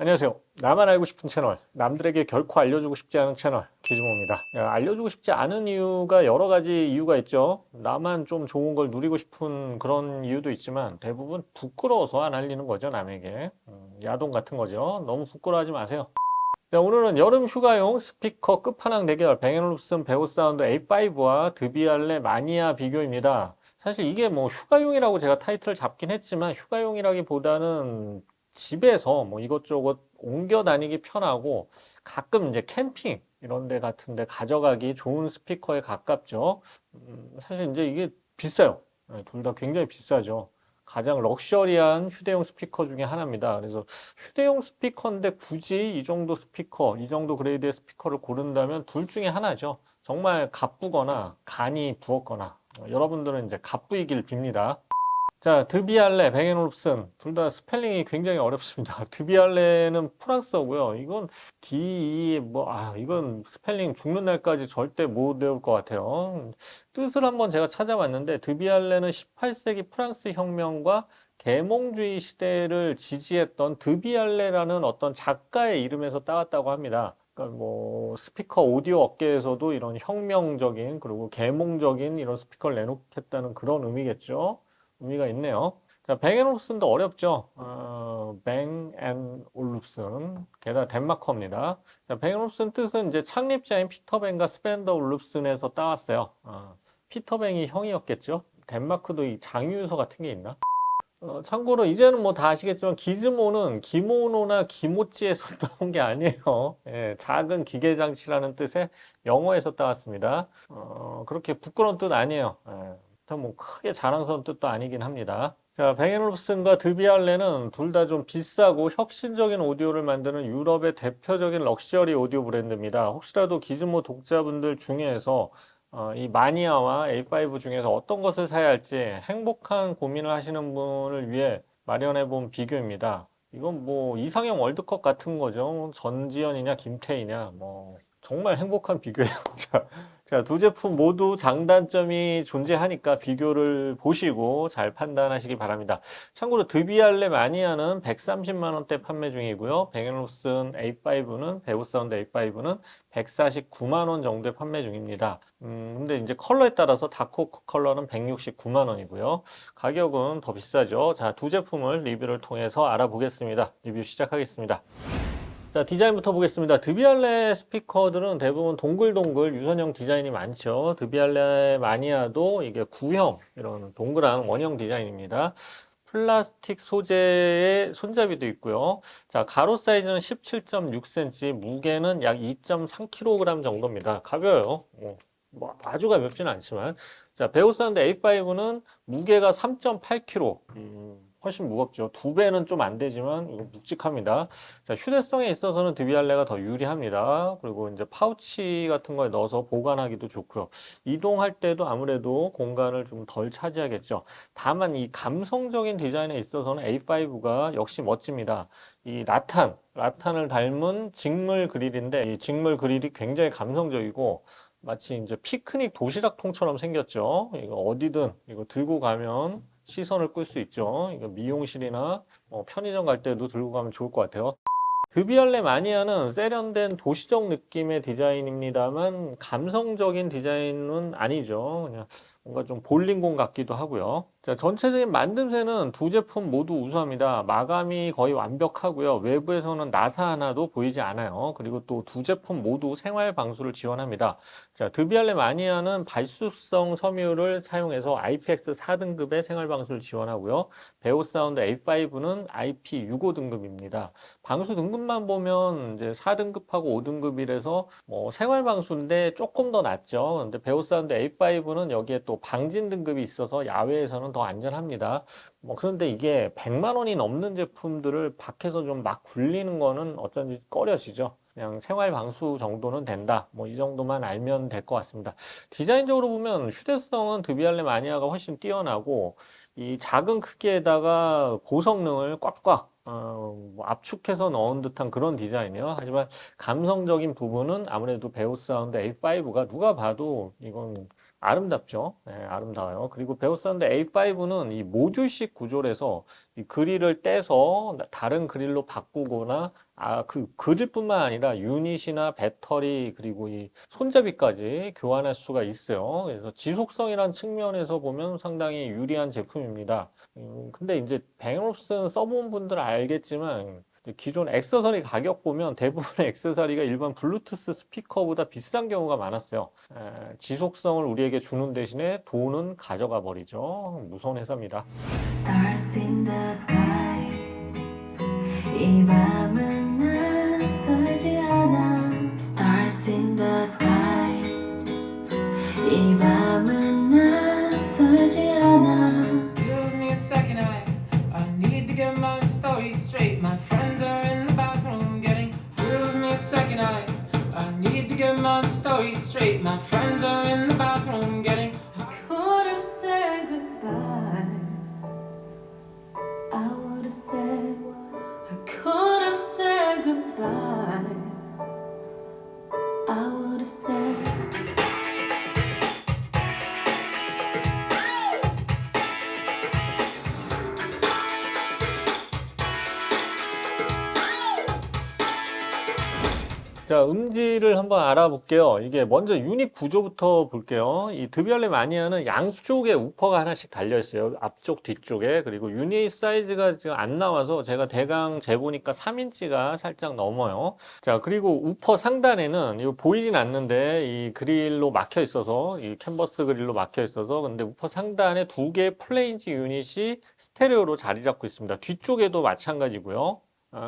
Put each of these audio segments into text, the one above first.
안녕하세요. 나만 알고 싶은 채널, 남들에게 결코 알려주고 싶지 않은 채널, 기즈모입니다. 알려주고 싶지 않은 이유가 여러 가지 이유가 있죠. 나만 좀 좋은 걸 누리고 싶은 그런 이유도 있지만 대부분 부끄러워서 안 알리는 거죠, 남에게. 야동 같은 거죠. 너무 부끄러워하지 마세요. 자, 오늘은 여름 휴가용 스피커 끝판왕 대결 뱅앤올uf슨 베오사운드 A5와 드비알레 마니아 비교입니다. 사실 이게 뭐 휴가용이라고 제가 타이틀을 잡긴 했지만 휴가용이라기보다는 집에서 뭐 이것저것 옮겨 다니기 편하고 가끔 이제 캠핑 이런 데 같은 데 가져가기 좋은 스피커에 가깝죠. 사실 이제 이게 비싸요. 둘 다 굉장히 비싸죠. 가장 럭셔리한 휴대용 스피커 중에 하나입니다. 그래서 휴대용 스피커인데 굳이 이 정도 스피커, 이 정도 그레이드의 스피커를 고른다면 둘 중에 하나죠. 정말 가쁘거나 간이 부었거나 여러분들은 이제 가쁘이길 빕니다. 자, 드비알레, 뱅앤올uf슨 둘 다 스펠링이 굉장히 어렵습니다. 드비알레는 프랑스어고요. 이건 이건 스펠링 죽는 날까지 절대 못 외울 것 같아요. 뜻을 한번 제가 찾아봤는데 드비알레는 18세기 프랑스 혁명과 계몽주의 시대를 지지했던 드비알레라는 어떤 작가의 이름에서 따왔다고 합니다. 그러니까 뭐 스피커 오디오 업계에서도 이런 혁명적인 그리고 계몽적인 이런 스피커를 내놓겠다는 그런 의미겠죠. 의미가 있네요. 자, 뱅앤올uf슨도 어렵죠. 뱅앤올uf슨 게다가 덴마커입니다. 자, 뱅앤올uf슨 뜻은 이제 창립자인 피터뱅과 스펜더 올uf슨에서 따왔어요. 피터뱅이 형이었겠죠. 덴마크도 이 장유유서 같은 게 있나? 참고로 이제는 뭐 다 아시겠지만 기즈모는 기모노나 기모찌에서 따온 게 아니에요. 예, 작은 기계 장치라는 뜻의 영어에서 따왔습니다. 그렇게 부끄러운 뜻 아니에요. 뭐 크게 자랑스러운 뜻도 아니긴 합니다. 자, 뱅앤올uf슨과 드비알레는 둘 다 좀 비싸고 혁신적인 오디오를 만드는 유럽의 대표적인 럭셔리 오디오 브랜드입니다. 혹시라도 기즈모 독자분들 중에서 이 마니아와 A5 중에서 어떤 것을 사야 할지 행복한 고민을 하시는 분을 위해 마련해 본 비교입니다. 이건 뭐 이상형 월드컵 같은 거죠. 전지현이냐 김태희냐 뭐 정말 행복한 비교예요. 자, 두 제품 모두 장단점이 존재하니까 비교를 보시고 잘 판단하시기 바랍니다. 참고로 드비알레 마니아는 130만 원대 판매 중이고요. 뱅앤올uf슨 A5는 베오사운드 A5는 149만 원 정도에 판매 중입니다. 근데 이제 컬러에 따라서 다크호크 컬러는 169만 원이고요. 가격은 더 비싸죠. 자, 두 제품을 리뷰를 통해서 알아보겠습니다. 리뷰 시작하겠습니다. 자, 디자인부터 보겠습니다. 드비알레 스피커들은 대부분 동글동글 유선형 디자인이 많죠. 드비알레 마니아도 이게 구형, 이런 동그란 원형 디자인입니다. 플라스틱 소재의 손잡이도 있고요. 자, 가로 사이즈는 17.6cm, 무게는 약 2.3kg 정도입니다. 가벼워요. 뭐 아주 가볍지는 않지만. 자, 베오사운드 A5는 무게가 3.8kg. 훨씬 무겁죠. 두 배는 좀 안 되지만 이거 묵직합니다. 자, 휴대성에 있어서는 드비알레가 더 유리합니다. 그리고 이제 파우치 같은 거에 넣어서 보관하기도 좋고요. 이동할 때도 아무래도 공간을 좀 덜 차지하겠죠. 다만 이 감성적인 디자인에 있어서는 A5가 역시 멋집니다. 이 라탄을 닮은 직물 그릴인데 이 직물 그릴이 굉장히 감성적이고 마치 이제 피크닉 도시락통처럼 생겼죠. 이거 어디든 이거 들고 가면 시선을 끌 수 있죠. 이거 미용실이나 편의점 갈 때도 들고 가면 좋을 것 같아요. 드비알레 마니아는 세련된 도시적 느낌의 디자인입니다만 감성적인 디자인은 아니죠. 그냥 뭔가 좀 볼링공 같기도 하고요. 자, 전체적인 만듦새는 두 제품 모두 우수합니다. 마감이 거의 완벽하고요. 외부에서는 나사 하나도 보이지 않아요. 그리고 또 두 제품 모두 생활 방수를 지원합니다. 자, 드비알레 마니아는 발수성 섬유를 사용해서 IPX 4등급의 생활 방수를 지원하고요. 베오사운드 A5는 IP65 등급입니다. 방수 등급만 보면 이제 4등급하고 5등급이라서 뭐 생활 방수인데 조금 더 낫죠. 근데 베오사운드 A5는 여기에 또 방진 등급이 있어서 야외에서는 더 안전합니다. 뭐 그런데 이게 100만 원이 넘는 제품들을 밖에서 좀 막 굴리는 거는 어쩐지 꺼려지죠. 그냥 생활 방수 정도는 된다. 뭐 이 정도만 알면 될 것 같습니다. 디자인적으로 보면 휴대성은 드비알레 마니아가 훨씬 뛰어나고 이 작은 크기에다가 고성능을 꽉꽉 뭐 압축해서 넣은 듯한 그런 디자인이에요. 하지만 감성적인 부분은 아무래도 베오사운드 A5가 누가 봐도 이건 아름답죠. 네, 아름다워요. 그리고 베오사운드 A5는 이 모듈식 구조라서 이 그릴을 떼서 다른 그릴로 바꾸거나 그 그릴뿐만 아니라 유닛이나 배터리 그리고 이 손잡이까지 교환할 수가 있어요. 그래서 지속성이란 측면에서 보면 상당히 유리한 제품입니다. 근데 이제 뱅올uf슨 써본 분들은 알겠지만 기존 액세서리 가격 보면 대부분의 액세서리가 일반 블루투스 스피커보다 비싼 경우가 많았어요. 지속성을 우리에게 주는 대신에 돈은 가져가 버리죠. 무서운 회사입니다. Stars in the sky 이 밤은 낯설지 않아 Stars in the sky 이 밤은 낯설지 않아 Give me a second, I need to get my story straight. My friends are in the bathroom getting. Give me a second, I need to get my story straight. My friends are in the bathroom getting. I could have said goodbye I would have said what I could have said goodbye I would have said 자, 음질을 한번 알아볼게요. 이게 먼저 유닛 구조부터 볼게요. 이 드비알레 마니아는 양쪽에 우퍼가 하나씩 달려 있어요. 앞쪽, 뒤쪽에. 그리고 유닛 사이즈가 지금 안 나와서 제가 대강 재보니까 3인치가 살짝 넘어요. 자, 그리고 우퍼 상단에는 이거 보이진 않는데 이 그릴로 막혀 있어서 이 캔버스 그릴로 막혀 있어서 근데 우퍼 상단에 두 개의 플레인지 유닛이 스테레오로 자리 잡고 있습니다. 뒤쪽에도 마찬가지고요.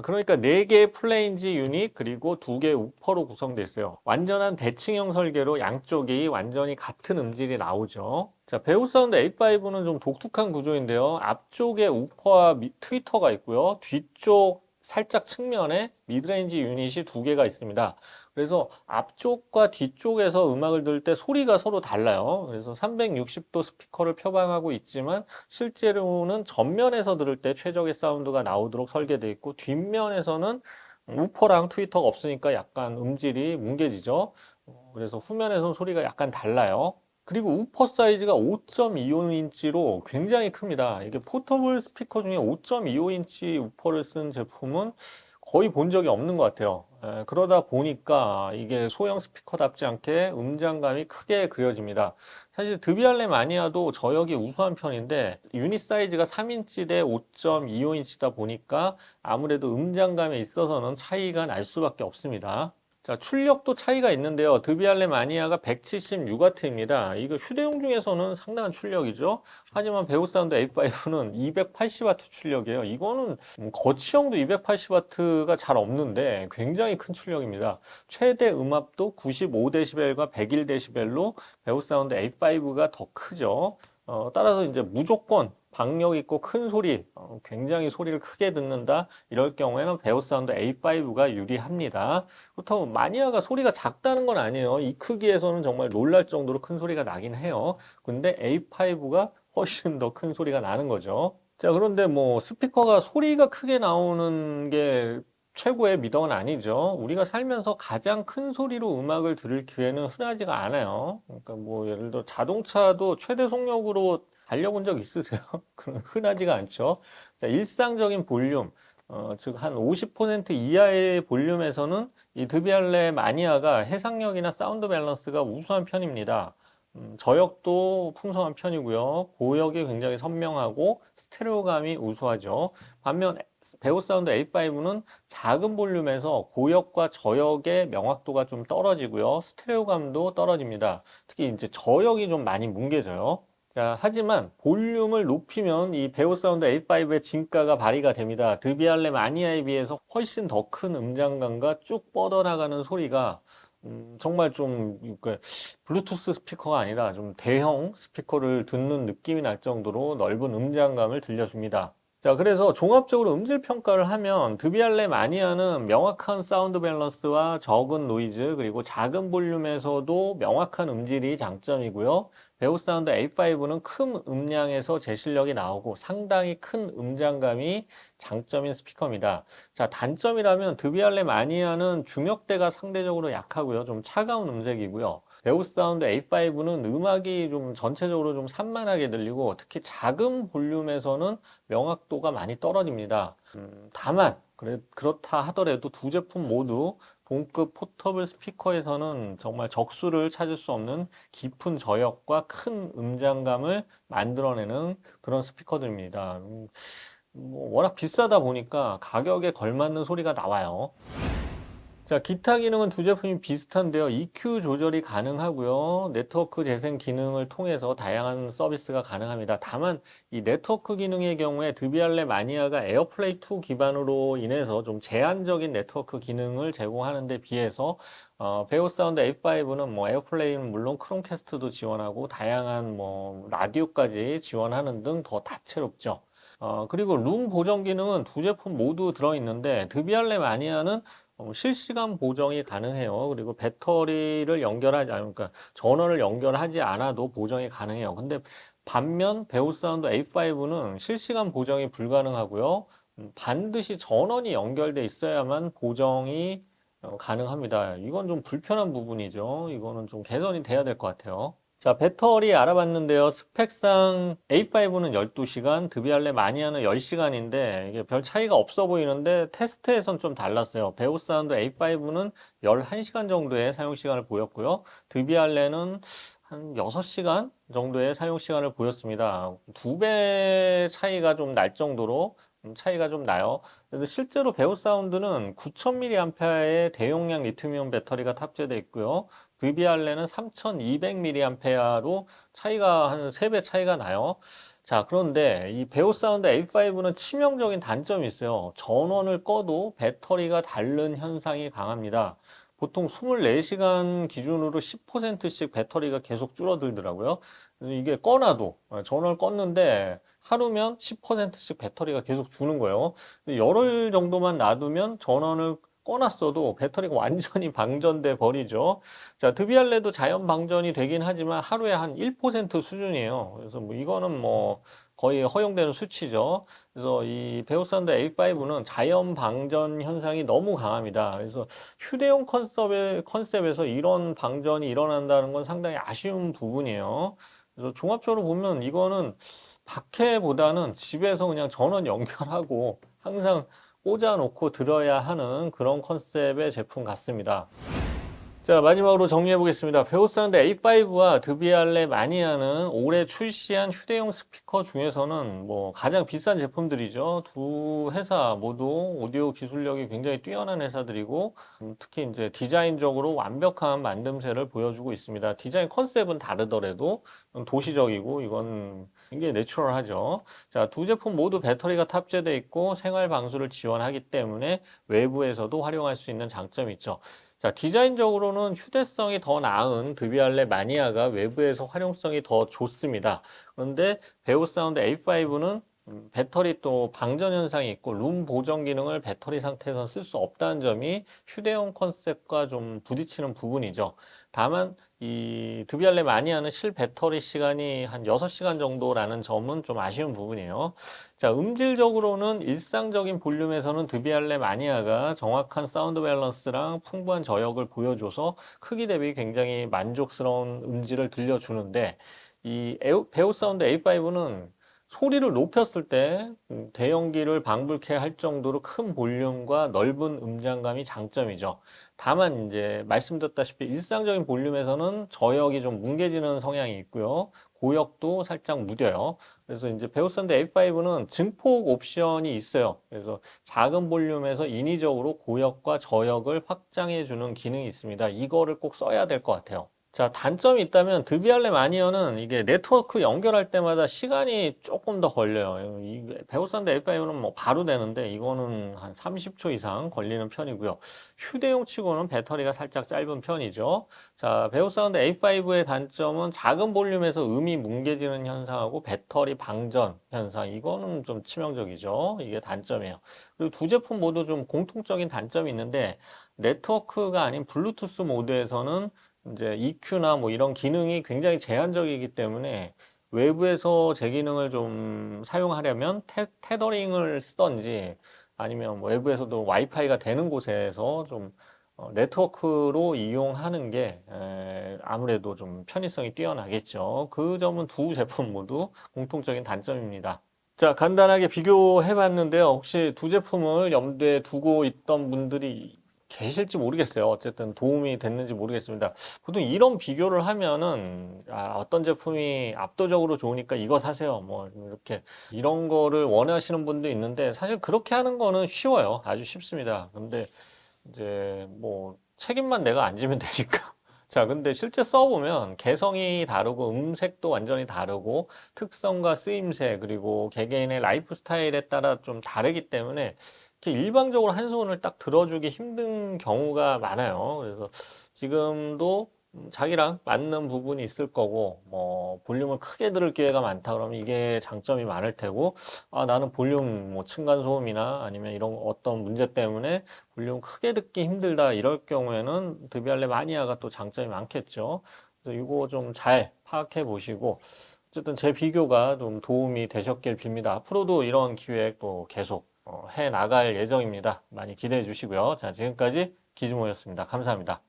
그러니까 4개의 플레인지 유닛 그리고 2개의 우퍼로 구성되어 있어요. 완전한 대칭형 설계로 양쪽이 완전히 같은 음질이 나오죠. 자, 베오사운드 A5는 좀 독특한 구조인데요. 앞쪽에 우퍼와 트위터가 있고요. 뒤쪽 살짝 측면에 미드레인지 유닛이 2개가 있습니다. 그래서 앞쪽과 뒤쪽에서 음악을 들을 때 소리가 서로 달라요. 그래서 360도 스피커를 표방하고 있지만 실제로는 전면에서 들을 때 최적의 사운드가 나오도록 설계되어 있고 뒷면에서는 우퍼랑 트위터가 없으니까 약간 음질이 뭉개지죠. 그래서 후면에서는 소리가 약간 달라요. 그리고 우퍼 사이즈가 5.25인치로 굉장히 큽니다. 이게 포터블 스피커 중에 5.25인치 우퍼를 쓴 제품은 거의 본 적이 없는 것 같아요. 그러다 보니까 이게 소형 스피커답지 않게 음장감이 크게 그려집니다. 사실 드비알레 마니아도 저역이 우수한 편인데 유닛 사이즈가 3인치 대 5.25인치다 보니까 아무래도 음장감에 있어서는 차이가 날 수밖에 없습니다. 자, 출력도 차이가 있는데요. 드비알레 마니아가 176W입니다. 이거 휴대용 중에서는 상당한 출력이죠. 하지만 베오사운드 A5는 280W 출력이에요. 이거는 거치형도 280W가 잘 없는데 굉장히 큰 출력입니다. 최대 음압도 95dB과 101dB로 베오사운드 A5가 더 크죠. 따라서 이제 무조건 박력 있고 큰 소리, 굉장히 소리를 크게 듣는다. 이럴 경우에는 베오사운드 A5가 유리합니다. 그렇다고 마니아가 소리가 작다는 건 아니에요. 이 크기에서는 정말 놀랄 정도로 큰 소리가 나긴 해요. 근데 A5가 훨씬 더 큰 소리가 나는 거죠. 자, 그런데 뭐 스피커가 소리가 크게 나오는 게 최고의 미덕은 아니죠. 우리가 살면서 가장 큰 소리로 음악을 들을 기회는 흔하지가 않아요. 그러니까 뭐 예를 들어 자동차도 최대 속력으로 달려본 적 있으세요? 그럼 흔하지가 않죠. 자, 일상적인 볼륨, 즉 한 50% 이하의 볼륨에서는 이 드비알레 마니아가 해상력이나 사운드 밸런스가 우수한 편입니다. 저역도 풍성한 편이고요. 고역이 굉장히 선명하고 스테레오감이 우수하죠. 반면 베오사운드 A5는 작은 볼륨에서 고역과 저역의 명확도가 좀 떨어지고요. 스테레오감도 떨어집니다. 특히 이제 저역이 좀 많이 뭉개져요. 자, 하지만 볼륨을 높이면 이 베오사운드 A5의 진가가 발휘가 됩니다. 드비알레 마니아에 비해서 훨씬 더 큰 음장감과 쭉 뻗어나가는 소리가 정말 좀 블루투스 스피커가 아니라 좀 대형 스피커를 듣는 느낌이 날 정도로 넓은 음장감을 들려줍니다. 자, 그래서 종합적으로 음질 평가를 하면 드비알레 마니아는 명확한 사운드 밸런스와 적은 노이즈 그리고 작은 볼륨에서도 명확한 음질이 장점이고요. 베오사운드 A5는 큰 음량에서 제 실력이 나오고 상당히 큰 음장감이 장점인 스피커입니다. 자, 단점이라면 드비알레 마니아는 중역대가 상대적으로 약하고요. 좀 차가운 음색이고요. 베오스 사운드 A5는 음악이 좀 전체적으로 좀 산만하게 들리고 특히 작은 볼륨에서는 명확도가 많이 떨어집니다. 다만 그렇다 하더라도 두 제품 모두 동급 포터블 스피커에서는 정말 적수를 찾을 수 없는 깊은 저역과 큰 음장감을 만들어내는 그런 스피커들입니다. 뭐 워낙 비싸다 보니까 가격에 걸맞는 소리가 나와요. 자, 기타 기능은 두 제품이 비슷한데요. EQ 조절이 가능하고요. 네트워크 재생 기능을 통해서 다양한 서비스가 가능합니다. 다만 이 네트워크 기능의 경우에 드비알레 마니아가 에어플레이 2 기반으로 인해서 좀 제한적인 네트워크 기능을 제공하는 데 비해서 베오스 사운드 A5는 뭐 에어플레이는 물론 크롬캐스트도 지원하고 다양한 뭐 라디오까지 지원하는 등 더 다채롭죠. 그리고 룸 보정 기능은 두 제품 모두 들어있는데 드비알레 마니아는 실시간 보정이 가능해요. 그리고 배터리를 그러니까 전원을 연결하지 않아도 보정이 가능해요. 근데 반면 베오스 사운드 A5는 실시간 보정이 불가능하고요. 반드시 전원이 연결돼 있어야만 보정이 가능합니다. 이건 좀 불편한 부분이죠. 이거는 좀 개선이 돼야 될 것 같아요. 자, 배터리 알아봤는데요. 스펙상 A5는 12시간, 드비알레 마니아는 10시간인데 이게 별 차이가 없어 보이는데 테스트에선 좀 달랐어요. 베오사운드 A5는 11시간 정도의 사용 시간을 보였고요. 드비알레는 한 6시간 정도의 사용 시간을 보였습니다. 2배 차이가 좀 날 정도로 차이가 좀 나요. 근데 실제로 베오사운드는 9000mAh의 대용량 리튬이온 배터리가 탑재되어 있고요. VBR레는 3200mAh로 차이가 한 3배 차이가 나요. 자, 그런데 이 베오 사운드 A5는 치명적인 단점이 있어요. 전원을 꺼도 배터리가 닳는 현상이 강합니다. 보통 24시간 기준으로 10%씩 배터리가 계속 줄어들더라고요. 이게 꺼놔도 전원을 껐는데 하루면 10%씩 배터리가 계속 주는 거예요. 열흘 정도만 놔두면 전원을 꺼놨어도 배터리가 완전히 방전돼 버리죠. 자, 드비알레도 자연 방전이 되긴 하지만 하루에 한 1% 수준이에요. 그래서 뭐 이거는 뭐 거의 허용되는 수치죠. 그래서 이 베오사운드 A5는 자연 방전 현상이 너무 강합니다. 그래서 휴대용 컨셉에서 이런 방전이 일어난다는 건 상당히 아쉬운 부분이에요. 그래서 종합적으로 보면 이거는 밖에보다는 집에서 그냥 전원 연결하고 항상 꽂아놓고 들어야 하는 그런 컨셉의 제품 같습니다. 자, 마지막으로 정리해 보겠습니다. 베오사운드 A5와 드비알레 마니아는 올해 출시한 휴대용 스피커 중에서는 뭐 가장 비싼 제품들이죠. 두 회사 모두 오디오 기술력이 굉장히 뛰어난 회사들이고 특히 이제 디자인적으로 완벽한 만듦새를 보여주고 있습니다. 디자인 컨셉은 다르더라도 도시적이고 이건 굉장히 내추럴하죠. 자, 두 제품 모두 배터리가 탑재되어 있고 생활 방수를 지원하기 때문에 외부에서도 활용할 수 있는 장점이 있죠. 자, 디자인적으로는 휴대성이 더 나은 드비알레 마니아가 외부에서 활용성이 더 좋습니다. 그런데 베오사운드 A5는 배터리 또 방전 현상이 있고 룸 보정 기능을 배터리 상태에서 쓸 수 없다는 점이 휴대용 컨셉과 좀 부딪히는 부분이죠. 다만 이 드비알레 마니아는 실 배터리 시간이 한 6시간 정도라는 점은 좀 아쉬운 부분이에요. 자, 음질적으로는 일상적인 볼륨에서는 드비알레 마니아가 정확한 사운드 밸런스랑 풍부한 저역을 보여줘서 크기 대비 굉장히 만족스러운 음질을 들려주는데 이 베오 사운드 A5는 소리를 높였을 때 대형기를 방불케 할 정도로 큰 볼륨과 넓은 음장감이 장점이죠. 다만 이제 말씀드렸다시피 일상적인 볼륨에서는 저역이 좀 뭉개지는 성향이 있고요. 고역도 살짝 무뎌요. 그래서 이제 베오사운드 A5는 증폭 옵션이 있어요. 그래서 작은 볼륨에서 인위적으로 고역과 저역을 확장해 주는 기능이 있습니다. 이거를 꼭 써야 될 것 같아요. 자, 단점이 있다면 드비알레 마니어는 이게 네트워크 연결할 때마다 시간이 조금 더 걸려요. 베오사운드 A5는 뭐 바로 되는데 이거는 한 30초 이상 걸리는 편이고요. 휴대용 치고는 배터리가 살짝 짧은 편이죠. 자, 베오사운드 A5의 단점은 작은 볼륨에서 음이 뭉개지는 현상하고 배터리 방전 현상. 이거는 좀 치명적이죠. 이게 단점이에요. 그리고 두 제품 모두 좀 공통적인 단점이 있는데 네트워크가 아닌 블루투스 모드에서는 이제 EQ나 뭐 이런 기능이 굉장히 제한적이기 때문에 외부에서 제 기능을 좀 사용하려면 테더링을 쓰던지 아니면 뭐 외부에서도 와이파이가 되는 곳에서 좀 네트워크로 이용하는 게 아무래도 좀 편의성이 뛰어나겠죠. 그 점은 두 제품 모두 공통적인 단점입니다. 자, 간단하게 비교해 봤는데요. 혹시 두 제품을 염두에 두고 있던 분들이 계실지 모르겠어요. 어쨌든 도움이 됐는지 모르겠습니다. 보통 이런 비교를 하면은 어떤 제품이 압도적으로 좋으니까 이거 사세요. 뭐 이렇게 이런 거를 원하시는 분도 있는데 사실 그렇게 하는 거는 쉬워요. 아주 쉽습니다. 근데 이제 뭐 책임만 내가 안 지면 되니까. 자, 근데 실제 써보면 개성이 다르고 음색도 완전히 다르고 특성과 쓰임새 그리고 개개인의 라이프 스타일에 따라 좀 다르기 때문에 이렇게 일방적으로 한 손을 딱 들어주기 힘든 경우가 많아요. 그래서 지금도 자기랑 맞는 부분이 있을 거고 뭐 볼륨을 크게 들을 기회가 많다 그러면 이게 장점이 많을 테고 나는 볼륨 뭐 층간소음이나 아니면 이런 어떤 문제 때문에 볼륨 크게 듣기 힘들다 이럴 경우에는 드비알레 마니아가 또 장점이 많겠죠. 그래서 이거 좀 잘 파악해 보시고 어쨌든 제 비교가 좀 도움이 되셨길 빕니다. 앞으로도 이런 기획 또 계속 해 나갈 예정입니다. 많이 기대해 주시고요. 자, 지금까지 기즈모였습니다. 감사합니다.